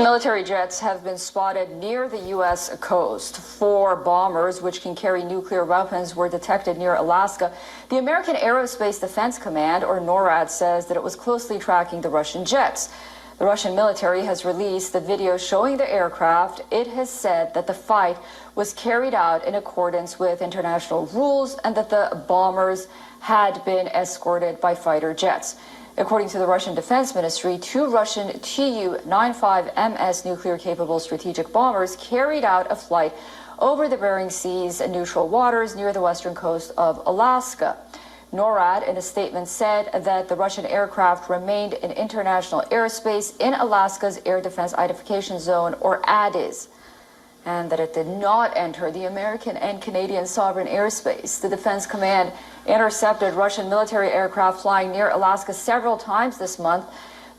Military jets have been spotted near the U.S. coast. 4 bombers, which can carry nuclear weapons, were detected near Alaska. The American Aerospace Defense Command, or NORAD, says that it was closely tracking the Russian jets. The Russian military has released the video showing the aircraft. It has said that the fight was carried out in accordance with international rules and that the bombers had been escorted by fighter jets. According to the Russian Defense Ministry, 2 Russian Tu-95MS nuclear-capable strategic bombers carried out a flight over the Bering Sea's neutral waters near the western coast of Alaska. NORAD, in a statement, said that the Russian aircraft remained in international airspace in Alaska's Air Defense Identification Zone, or ADIZ, and that it did not enter the American and Canadian sovereign airspace. The Defense Command intercepted Russian military aircraft flying near Alaska several times this month.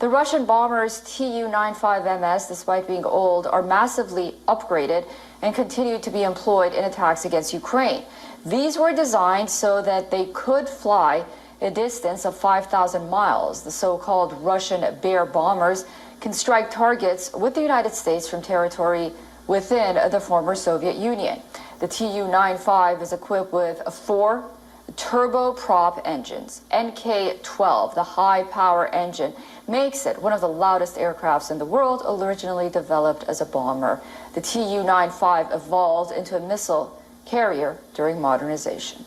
The Russian bombers Tu-95MS, despite being old, are massively upgraded and continue to be employed in attacks against Ukraine. These were designed so that they could fly a distance of 5,000 miles. The so-called Russian Bear bombers can strike targets with the United States from territory within the former Soviet Union. The Tu-95 is equipped with 4 turboprop engines. NK-12, the high-power engine, makes it one of the loudest aircrafts in the world, originally developed as a bomber. The Tu-95 evolved into a missile carrier during modernization.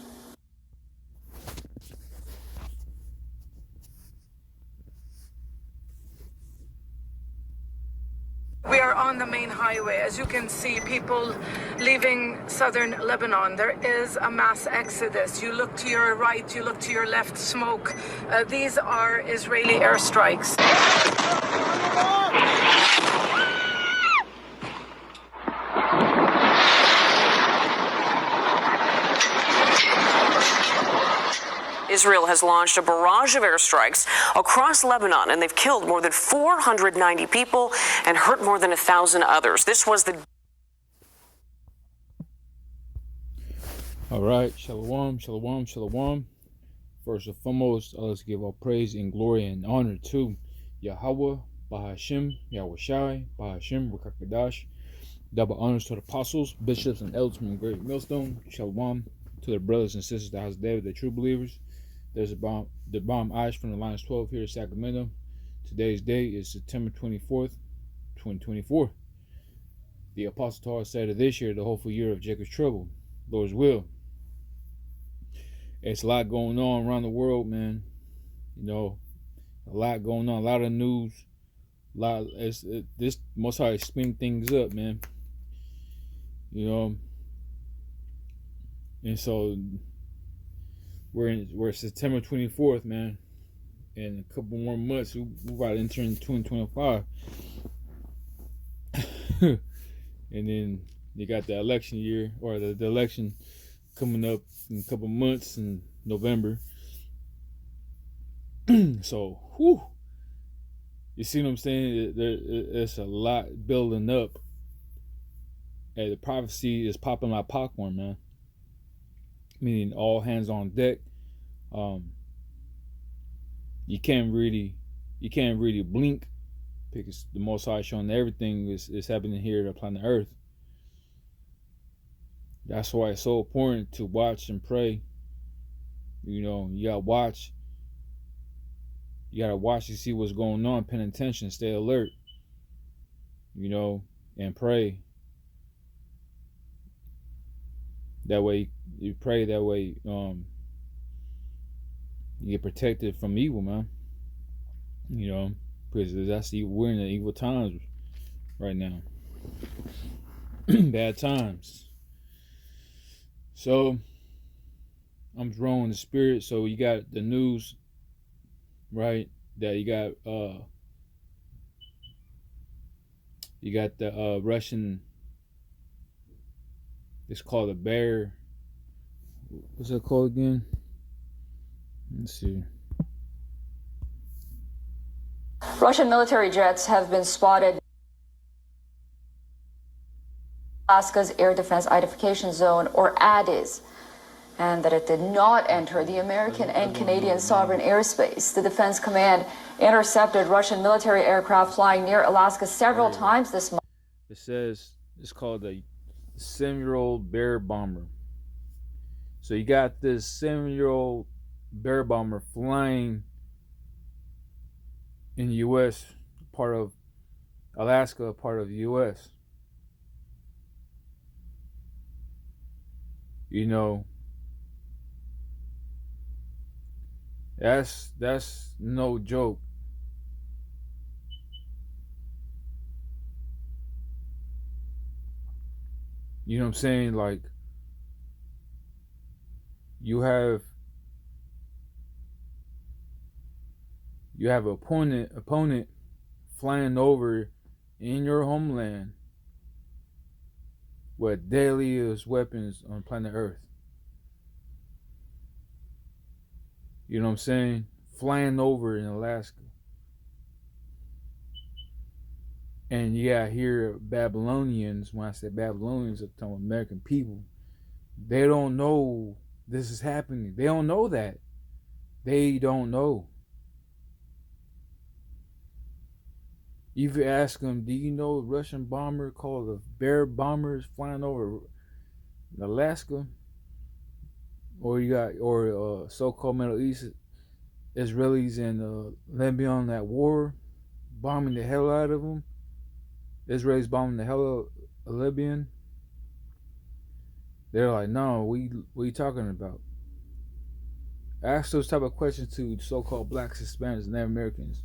We are on the main highway. As you can see, people leaving southern Lebanon. There is a mass exodus. You look to your right, you look to your left, smoke. These are Israeli airstrikes. Israel has launched a barrage of airstrikes across Lebanon, and they've killed more than 490 people and hurt more than 1,000 others. This was the... All right, shalom, shalom, shalom. First and foremost, let's give all praise and glory and honor to Yahweh, Bahashim, Yahweh Shai, Bahashim, Rakakadash. Double honors to the apostles, bishops, and elders from Great Millstone. Shalom to their brothers and sisters, the house of David, the true believers. There's the bomb Ash from the Lions 12 here in Sacramento. Today's day is September 24th, 2024. The Apostle Torah said of this year, the hopeful year of Jacob's trouble, Lord's will. It's a lot going on around the world, man. You know, a lot going on, a lot of news. This Most High spin things up, man. You know, and so we're September 24th, man. In a couple more months, we're about to enter in 2025. And then you got the election year, or the election coming up in a couple months in November. So, whew, you see what I'm saying? There's a lot building up. And the prophecy is popping like popcorn, man. Meaning all hands on deck. You can't really blink, because the Most High showing everything is happening here on planet Earth. That's why it's so important to watch and pray. You know, you gotta watch. You gotta watch to see what's going on, pay attention, stay alert. You know, and pray. That way, you pray. That way, you get protected from evil, man. You know, because we're in the evil times right now. Bad times. So, I'm throwing the spirit. So you got the news, right? That you got the Russian. It's called a Bear. What's that called again? Let's see. Russian military jets have been spotted in Alaska's Air Defense Identification Zone, or ADIZ. and that it did not enter the American and Canadian sovereign airspace. The Defense Command intercepted Russian military aircraft flying near Alaska several times this month. It says it's called the 7-year-old Bear Bomber. So you got this 7-year-old Bear Bomber flying in the U.S., part of Alaska, part of the U.S. You know, that's no joke. You know what I'm saying? Like, you have an opponent flying over in your homeland with deadliest weapons on planet Earth. You know what I'm saying? Flying over in Alaska. And yeah, here Babylonians, when I say Babylonians, I'm talking American people, they don't know this is happening. They don't know that. They don't know. If you ask them, do you know a Russian bomber called the Bear Bomber is flying over Alaska? Or you got, so-called Middle East Israelis and Lebanon at war, bombing the hell out of them. Israelis bombing the hell out of Libyan. They're like, no, what are you talking about? Ask those type of questions to so-called blacks, Hispanics, and Native Americans.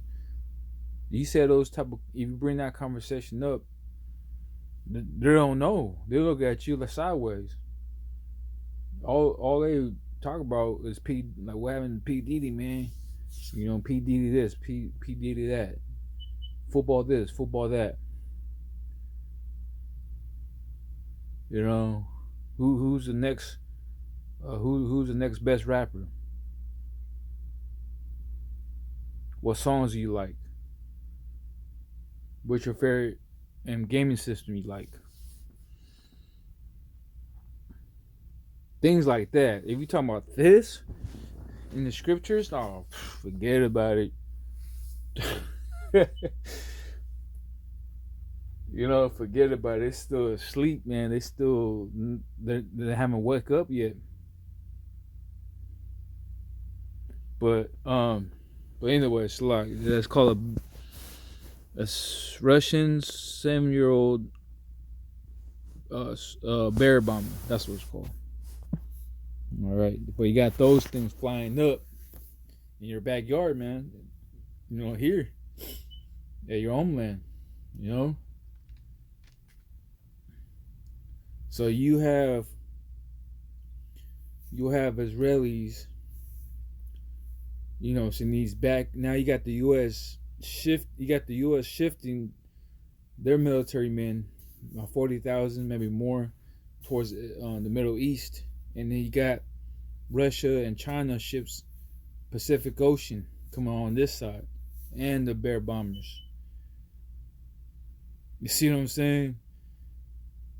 You said those type of, if you bring that conversation up, they don't know. They look at you like sideways. All they talk about is like what happened to P. Diddy, man. You know, P. Diddy this, P. Diddy that. Football this, football that. You know, who's the next who's the next best rapper? What songs do you like? What's your favorite gaming system you like? Things like that. If you talking about this in the scriptures, oh, forget about it. You know, forget about it. They're still asleep, man. They haven't woke up yet. But anyway, it's like, let's call it a Russian 7-year-old bear bomber. That's what it's called. All right, but you got those things flying up in your backyard, man. You know, here at your homeland. You know. So you have Israelis, you know, in these back now. You got the U.S. shifting their military men, 40,000, maybe more, towards the Middle East, and then you got Russia and China ships Pacific Ocean coming on this side, and the Bear bombers. You see what I'm saying?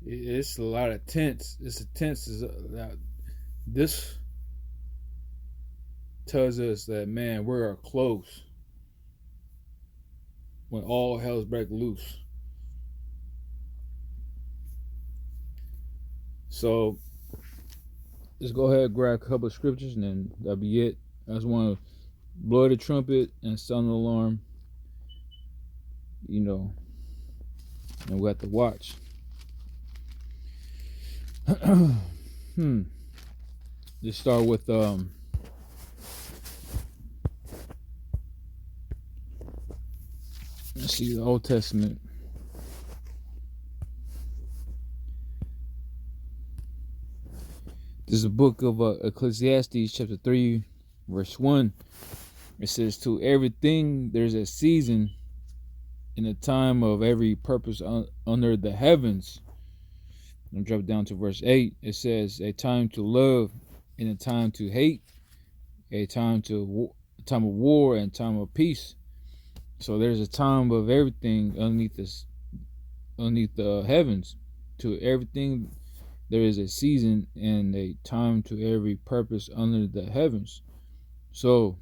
It's a lot of tents. This tells us that, man, we're close when all hell's break loose. So let's go ahead and grab a couple of scriptures, and then that'll be it. I just want to blow the trumpet and sound the alarm, you know, and we have to watch. Let's start with let's see, the Old Testament. This is a book of Ecclesiastes chapter 3 verse 1. It says, to everything there's a season and a time of every purpose under the heavens. I'm drop down to verse 8. It says, a time to love and a time to hate, a time of war and time of peace. So there's a time of everything underneath the heavens. To everything there is a season and a time to every purpose under the heavens. So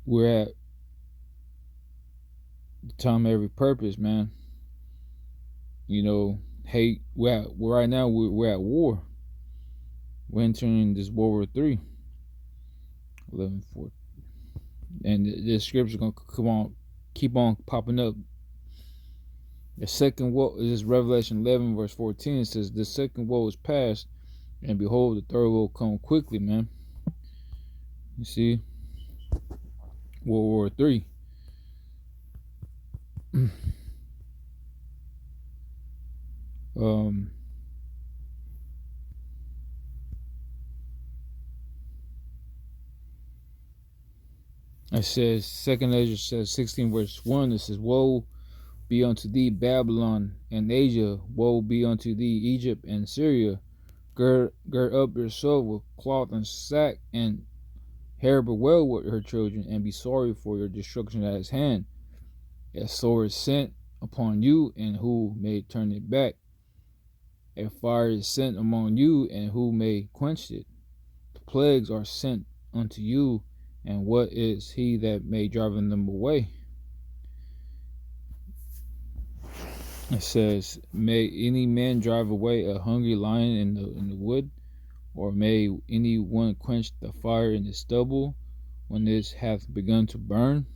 we're at the time of every purpose, man. You know, hey, right now we're at war. We're entering this World War III. 11:4. And this scripture gonna keep on popping up. The second woe is Revelation 11 verse 14. It says, the second woe is past, and behold, the third will come quickly, man. You see, World War III. It says, second Ezra says 16 verse 1. It says, woe be unto thee, Babylon and Asia. Woe be unto thee, Egypt and Syria. Gird up yourself with cloth and sack, and hair bewail with her children, and be sorry for your destruction at his hand. A sword is sent upon you, and who may turn it back? A fire is sent among you, and who may quench it? The plagues are sent unto you, and what is he that may drive them away? It says, may any man drive away a hungry lion in the wood, or may any one quench the fire in the stubble when it hath begun to burn?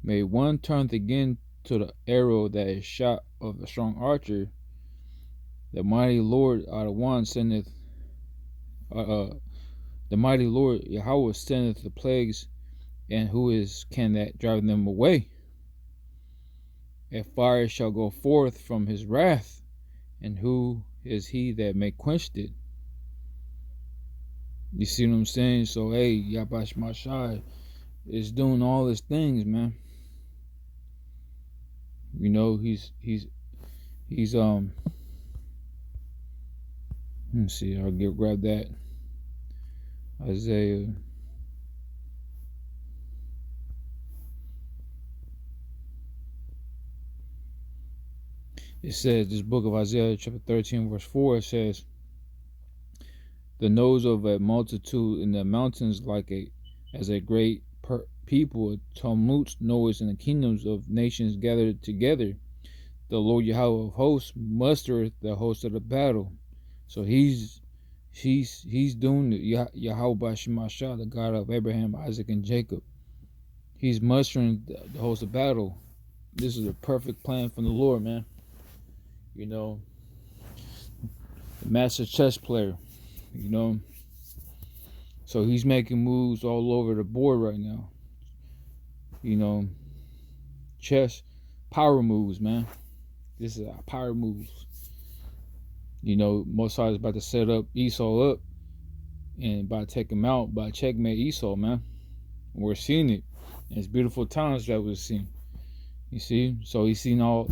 May one turn again to the arrow that is shot of a strong archer. The mighty Lord Adawan sendeth, the mighty Lord Yahweh sendeth the plagues, and who can that drive them away? A fire shall go forth from his wrath, and who is he that may quench it? You see what I'm saying? So hey, Yabash Mashai is doing all his things, man. You know, he's let me see, I'll grab that. Isaiah. It says, this book of Isaiah chapter 13 verse 4, it says, the noise of a multitude in the mountains as a great people, a tumult noise in the kingdoms of nations gathered together. The Lord Yahweh of hosts mustereth the host of the battle. So he's doing it. Yahweh Bashimasha, the God of Abraham, Isaac, and Jacob. He's mustering the host of battle. This is a perfect plan from the Lord, man. You know, the master chess player, you know. So he's making moves all over the board right now. You know, chess, power moves, man. This is power moves. You know, Mosai is about to set up Esau up, and by taking him out, by checkmate Esau, man. We're seeing it. And it's beautiful times that we're seeing. You see? So he's seen all.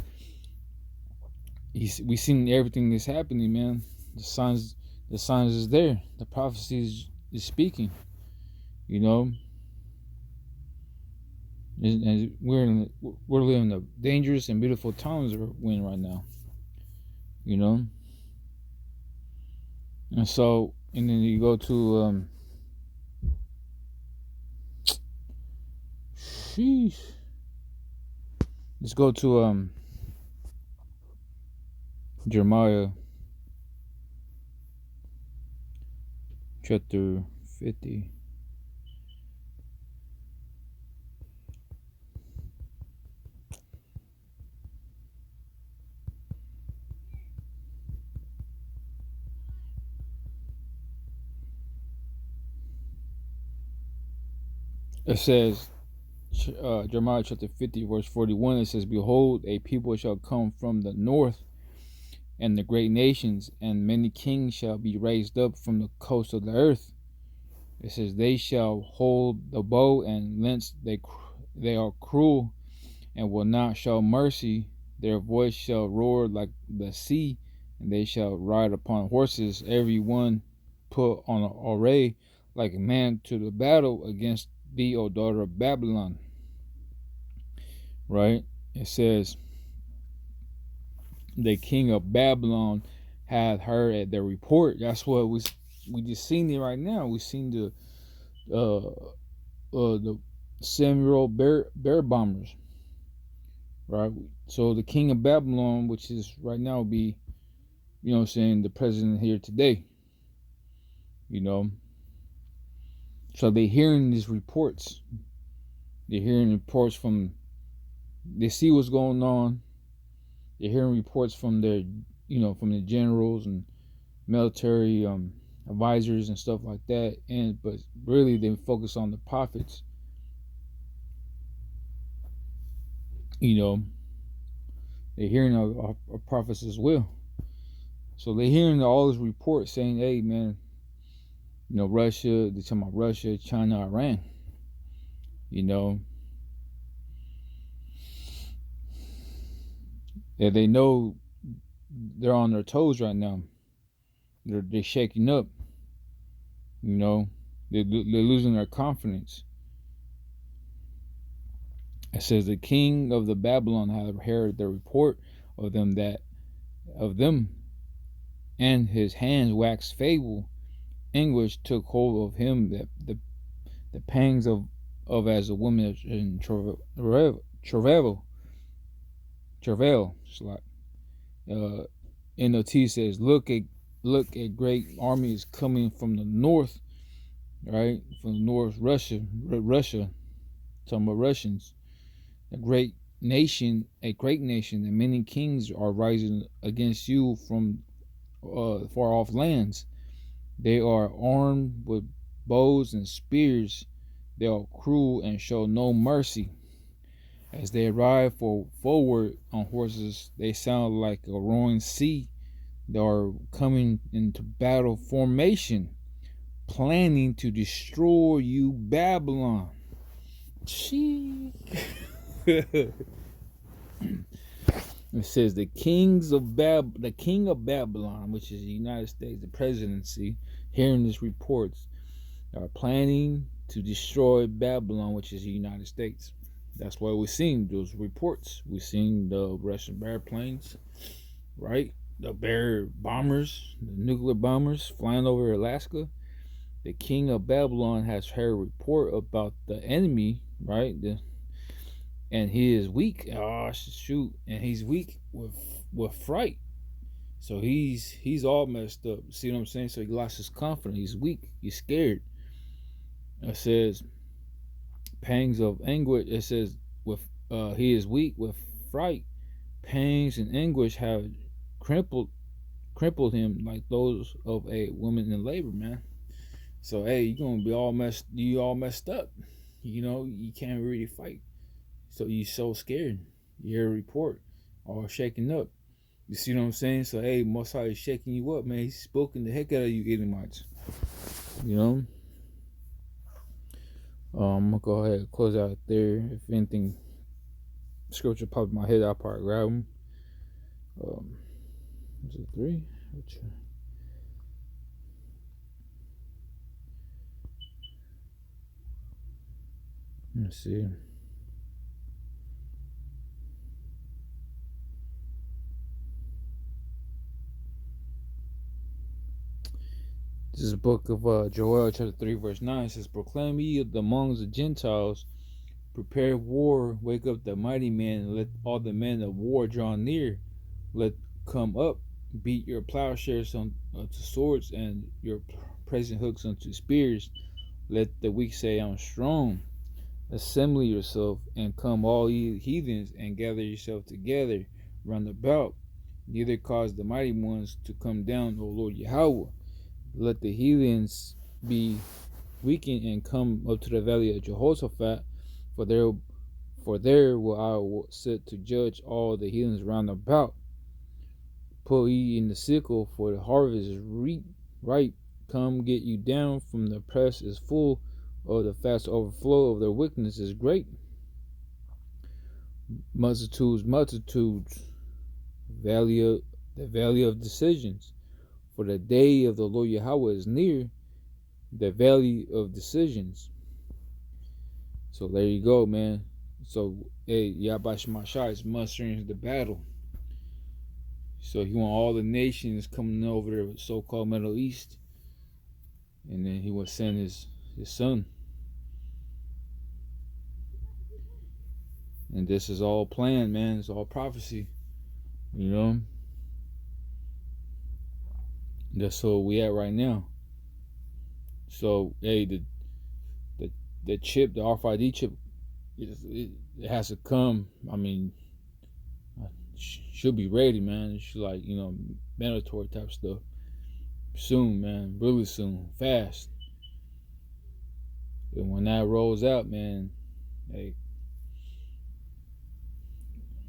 We seen everything that's happening, man. The signs is there. The prophecy is speaking. You know. And we're living the dangerous and beautiful times we're in right now. You know. And so, and then you go to sheesh. Let's go to Jeremiah chapter 50. It says, Jeremiah chapter 50 verse 41, it says, behold, a people shall come from the north, and the great nations, and many kings shall be raised up from the coast of the earth. It says, they shall hold the bow and lance, they are cruel and will not show mercy. Their voice shall roar like the sea, and they shall ride upon horses, every one put on an array like a man to the battle against thee, O daughter of Babylon. Right? It says, the king of Babylon had heard at their report. That's what we just seen it right now. We seen the 7-year-old bear bombers, right? So the king of Babylon, which is right now be, you know what I'm saying, the president here today, you know. So they're hearing these reports. They're hearing reports from, they see what's going on. They're hearing reports from their, you know, from the generals and military advisors and stuff like that. But really they focus on the prophets. You know, they're hearing our prophets as well. So they're hearing all these reports saying, hey, man, you know, Russia, they're talking about Russia, China, Iran. You know, that they know they're on their toes right now. They're shaking up. You know, they're losing their confidence. It says the king of the Babylon had heard the report of them and his hands waxed feeble. Anguish took hold of him, that the pangs of as a woman in travail. NOT says, look at great armies coming from the north, right? From the north, Russia, talking about Russians. A great nation, and many kings are rising against you from far off lands. They are armed with bows and spears. They are cruel and show no mercy. As they arrive forward on horses, they sound like a roaring sea. They are coming into battle formation, planning to destroy you, Babylon. It says the king of Babylon, which is the United States, the presidency, hearing these reports, are planning to destroy Babylon, which is the United States. That's why we're seeing those reports. We're seeing the Russian bear planes, right? The bear bombers, the nuclear bombers flying over Alaska. The king of Babylon has heard a report about the enemy, right? And he is weak. Oh, shoot! And he's weak with fright. So he's all messed up. See what I'm saying? So he lost his confidence. He's weak. He's scared. It says pangs of anguish. It says he is weak with fright. Pangs and anguish have crippled him like those of a woman in labor, man. So hey, you're gonna be all messed up. You know, you can't really fight. So you're so scared. You hear a report, all shaking up. You see what I'm saying? So hey, Most High is shaking you up, man. He's spoken the heck out of you Edomites. You know? I'm gonna go ahead and close out there. If anything scripture pop in my head, I'll probably grab them. Is it 3? Let's see. This is the book of Joel, chapter 3, verse 9. It says, proclaim ye among the Gentiles, prepare war, wake up the mighty man, let all the men of war draw near. Let come up, beat your plowshares unto swords, and your present hooks unto spears. Let the weak say, I'm strong. Assemble yourself, and come all ye heathens, and gather yourself together round about. Neither cause the mighty ones to come down, O Lord Yahweh. Let the heathens be weakened and come up to the valley of Jehoshaphat, for there will I sit to judge all the heathens round about. Put ye in the sickle, for the harvest is ripe. Come get you down, from the press is full, of the fast overflow of their wickedness is great. Multitudes, the valley of decisions. For the day of the Lord Yahweh is near, the valley of decisions. So there you go, man. So, hey, Yahweh Shemashai is mustering the battle. So he want all the nations coming over the so-called Middle East, and then he would send his son. And this is all planned, man. It's all prophecy, you know. That's where we at right now. So hey, the chip, the RFID chip, it has to come. I mean, should be ready, man. It's like, you know, mandatory type stuff. Soon, man. Really soon. Fast. And when that rolls out, man, hey,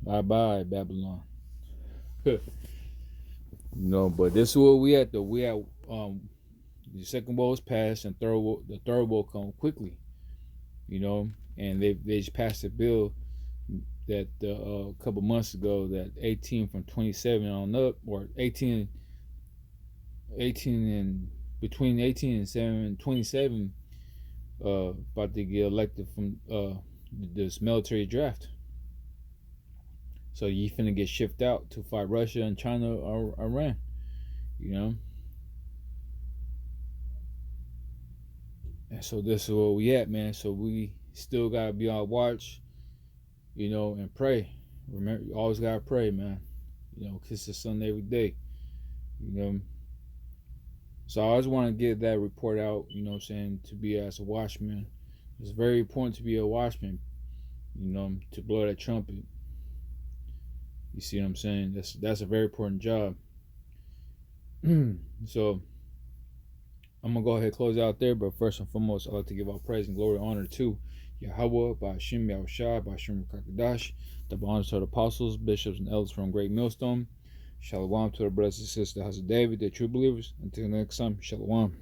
bye-bye, Babylon. You know, but this is where we at, though. We at, the second world is passed, and the third world come quickly. You know, and they just passed a bill that a couple months ago that 18 from 27 on up, or 18 and between 18 and 27 about to get elected from this military draft. So you finna get shipped out to fight Russia and China or Iran, you know. And so this is where we at, man. So we still gotta be on watch, you know, and pray. Remember, you always gotta pray, man. You know, kiss the sun every day, you know. So I always want to get that report out, you know what I'm saying, to be as a watchman. It's very important to be a watchman, you know, to blow that trumpet. You see what I'm saying? That's a very important job. So I'm gonna go ahead and close out there, but first and foremost, I'd like to give all praise and glory and honor to Yahweh, Ba'ashim Yahushua, Ba'ashim Kakadash, double honors to the apostles, bishops, and elders from Great Millstone. Shalom to the brothers and sisters of the house of David, the true believers. Until next time, shalom.